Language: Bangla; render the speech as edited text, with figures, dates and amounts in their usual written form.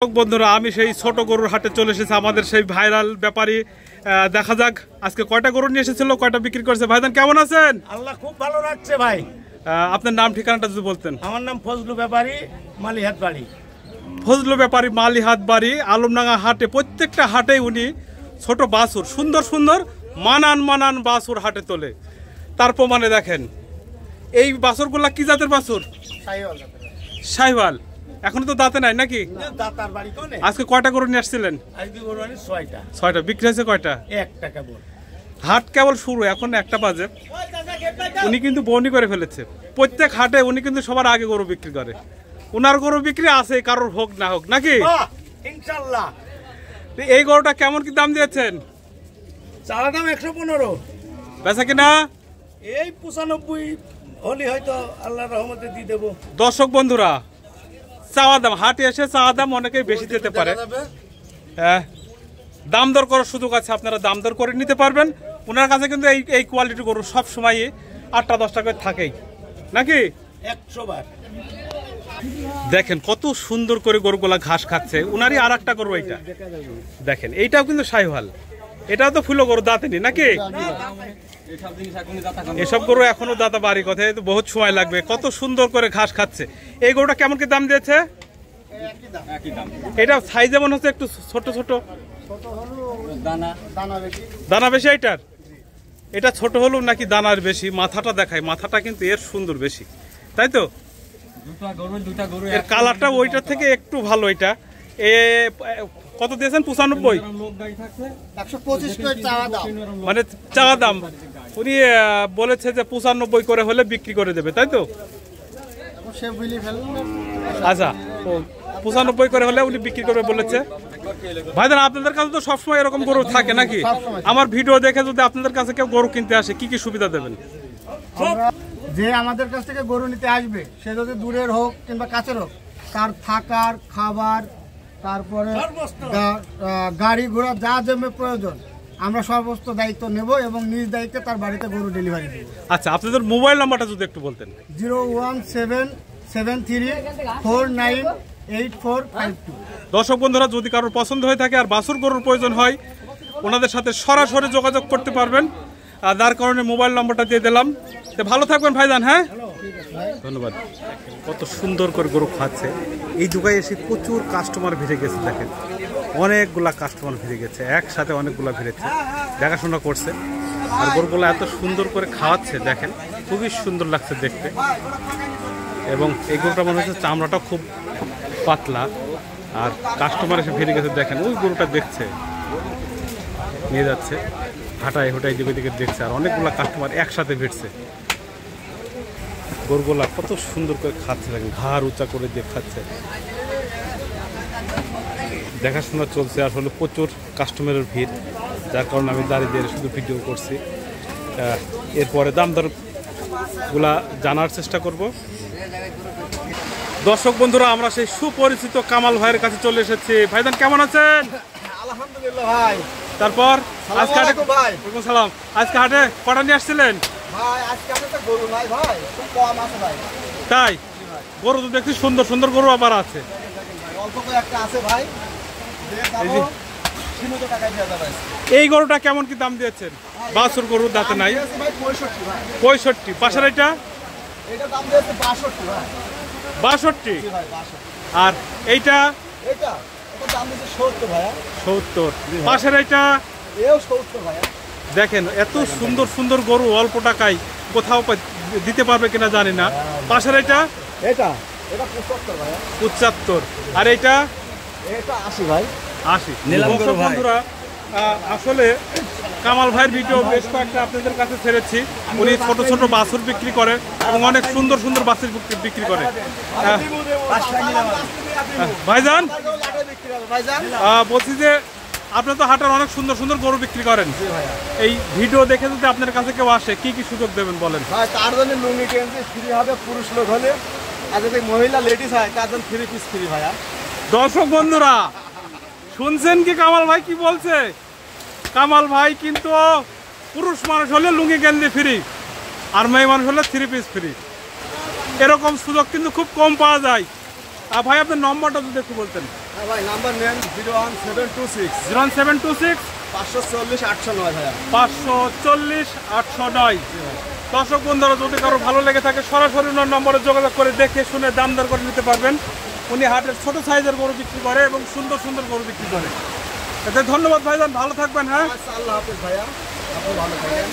বন্ধুরা আমি সেই ছোট গরুর হাটে চলে এসেছি আমাদের সেই ভাইরাল ব্যাপারী দেখা যাক আজকে কয়টা গরু নিয়ে এসেছিল কয়টা বিক্রি করেছে। ভাইজান কেমন আছেন? আল্লাহ খুব ভালো রাখছে ভাই। আপনার নাম ঠিকানাটা যদি বলতেন। আমার নাম ফজলু ব্যাপারী, মালিহাট বাড়ি। ফজলু ব্যাপারী, মালিহাট বাড়ি, আলমডাঙ্গা হাটে। প্রত্যেকটা হাটেই উনি ছোট বাছুর, সুন্দর সুন্দর মানান বাছুর হাটে তোলে। তার প্রমাণে দেখেন এই বাছুরগুলা কি জাতের বাছুর? শাহিওয়াল। এখনো তো দাঁতে নাই নাকি? আজকে কয়টা গরু নিয়ে আসছিলেন? ছয়টা। বিক্রি হয়েছে কয়টা? একটা কেবল। হাট কেবল শুরু, এখন একটা বাজে। উনি কিন্তু বনি করে ফেলেছে। প্রত্যেক হাটে উনি কিন্তু সবার আগে গরু বিক্রি করে। উনার গরু বিক্রি আছে, কারোর হোক না হোক নাকি? ইনশাআল্লাহ। এই গরুটা কেমন কি দাম দিয়েছেন? চাওয়া দাম 115। বেচা কিনা এই 95 হলে হয়তো আল্লাহর রহমতে দিয়ে দেবো। দর্শক বন্ধুরা, চাওয়া দাম, হাটে এসে চাওয়া দাম অনেকেই বেশি দিতে পারে। হ্যাঁ, দাম দর করার সুযোগ আছে, আপনারা দাম দর করে নিতে পারবেন। ওনার কাছে কিন্তু এই কোয়ালিটি গরু সব সময় 8-10 করে থাকেই নাকি? 100 বার। দেখেন কত সুন্দর করে গরুগুলা ঘাস খাচ্ছে। উনারই আর একটা গরু এইটা দেখেন, এইটাও কিন্তু শাহিওয়াল। এটাও তো ফুলো গরু, দাঁতেনি নাকি? এসব গরু এখনো দাঁতা বাড়ি কথা, বহুত সময় লাগবে। কত সুন্দর করে ঘাস খাচ্ছে। এই গরুটা কেমন কি দাম দিয়েছে? এটা সাইজ যেমন হচ্ছে একটু ছোট ছোট, দানা বেশি এইটার। এটা ছোট হলেও নাকি দানার বেশি। মাথাটা দেখায়, মাথাটা কিন্তু এর সুন্দর বেশি, তাই তো? এর কালারটা ওইটার থেকে একটু ভালো। এটা কত দিয়েছেন? 95। মানে চাওয়া দাম উনি বলেছে যে 95 করে হলে বিক্রি করে দেবে, তাই তো? আচ্ছা, 95 করে হলে উনি বিক্রি করবে বলেছে। ভাইজান আপনাদের কাছে তো সবসময় এরকম গরু থাকে নাকি? আমার ভিডিও দেখে যদি আপনাদের কাছে কেউ গরু কিনতে আসে কি কি সুবিধা দেবেন? যে আমাদের কাছ থেকে গরু নিতে আসবে, সে যদি দূরের হোক কিংবা কাছের হোক, তার থাকার, খাবার, তারপরে গাড়ি ঘোড়া যা জমে প্রয়োজন আমরা সমস্ত দায়িত্ব নেব এবং নিজ দায়িত্বে তার বাড়িতে গরু ডেলিভারি দেব। আচ্ছা, আপনাদের মোবাইল নাম্বারটা যদি একটু বলতেন। 01773498452। দর্শক বন্ধুরা, যদি কারোর পছন্দ হয়ে থাকে আর বাছুর গরুর প্রয়োজন হয়, ওনাদের সাথে সরাসরি যোগাযোগ করতে পারবেন। যার কারণে মোবাইল নাম্বারটা দিয়ে দিলাম। তো ভালো থাকবেন ভাইজান। হ্যাঁ, ধন্যবাদ। কত সুন্দর করে গরু খাচ্ছে। এই জায়গায় এসে প্রচুর কাস্টমার ভিড়ে গেছে। দেখেন অনেকগুলা কাস্টমার ভিড়ে গেছে, একসাথে অনেকগুলা ভিড়েছে, দেখাশোনা করছে। আর গরুগুলো এত সুন্দর করে খাওয়াচ্ছে, দেখেন খুবই সুন্দর লাগছে দেখতে। এবং এই গরুটা মনে হচ্ছে চামড়াটা খুব পাতলা। আর কাস্টমার এসে ভিড়ে গেছে, দেখেন ওই গরুটা দেখছে, নিয়ে যাচ্ছে, হাঁটাই হুটাই দিকে দিকে দেখছে। আর অনেকগুলা কাস্টমার একসাথে ভিড়ছে। গরুগুলা কত সুন্দর করে খাচ্ছে, দেখেন ঘাড় উঁচা করে দিয়ে খাচ্ছে। দেখাশোনা চলছে, আসলে প্রচুর কাস্টমারের ভিড়, যার কারণে আমি দাঁড়িয়ে দিয়ে শুধু ভিডিও করছি। এরপরে দাম দরগুলা জানার চেষ্টা করব। দর্শক বন্ধুরা, আমরা সেই সুপরিচিত কামাল ভাইয়ের কাছে চলে এসেছি। ভাইজান কেমন আছেন? আলহামদুলিল্লাহ ভাই। তারপর আজকে হাটে সালাম, আজকে হাটে কটা নিয়ে আসছিলেন? ভাই আজকে আমাদের গরু নাই ভাই, খুব কম আছে ভাই। তাই? গরু তো দেখছি সুন্দর সুন্দর গরু আবার আছে। অল্প করে একটা আছে ভাই। এই গরুটা কেমন কি দাম দিয়েছেন? বাছুর গরু, দাঁতে নাই। 65। পাশের এটা? এটা দাম দিয়েছে 62 ভাই। 62। আর এইটা? এটা দাম দিয়েছে 70 ভাই। 70। পাশের এটা? এও 70 ভাই। দেখেন এত সুন্দর সুন্দর গরু অল্প টাকায় কোথাও দিতে পারবে কিনা জানি না। পাশের এটা? এটা 75 ভাই। 75। আর এইটা? এটা 80 ভাই। 80। বন্ধুরা, আসলে কামাল ভাইয়ের ভিডিও বেশ কয়েকটা আপনাদের কাছে ছেড়েছি। উনি ছোট ছোট বাছুর বিক্রি করে এবং অনেক সুন্দর সুন্দর বাছুর বিক্রি করে। ভাইজান বলছি যে আপনি তো হাটের অনেক সুন্দর সুন্দর গরু বিক্রি করেন। এই ভিডিও দেখে যদি আপনার কাছে কেউ আসে কি কি সুযোগ দেবেন বলেন? তার জন্য লুঙ্গি গেঞ্জি ফ্রি হবে পুরুষ লোক হলে, আর যদি মহিলা লেডিস হয় তার জন্য 3 পিস ফ্রি ভাইয়া। দর্শক বন্ধুরা, শুনছেন কি কামাল ভাই কি বলছে? কামাল ভাই কিন্তু পুরুষ মানুষ হলে লুঙ্গি গেঞ্জি ফ্রি, আর মেয়ে মানুষ হলে 3 পিস ফ্রি। এরকম সুযোগ কিন্তু খুব কম পাওয়া যায়। ভাই আপনার নম্বরটা যদি একটু বলতেন। ভাই নাম্বার নেন 01726 01726 540 809 ভাইয়া 540 809। দর্শক বন্ধুরা, যদি কারো ভালো লেগে থাকে সরাসরি ওনার নম্বরে যোগাযোগ করে দেখে শুনে দাম দর করে নিতে পারবেন। উনি হাটের ছোট সাইজের গরু বিক্রি করে এবং সুন্দর সুন্দর গরু বিক্রি করে। এতে ধন্যবাদ ভাইজান, ভালো থাকবেন। হ্যাঁ, আল্লাহ হাফেজ ভাইয়া, আপনি ভালো থাকেন।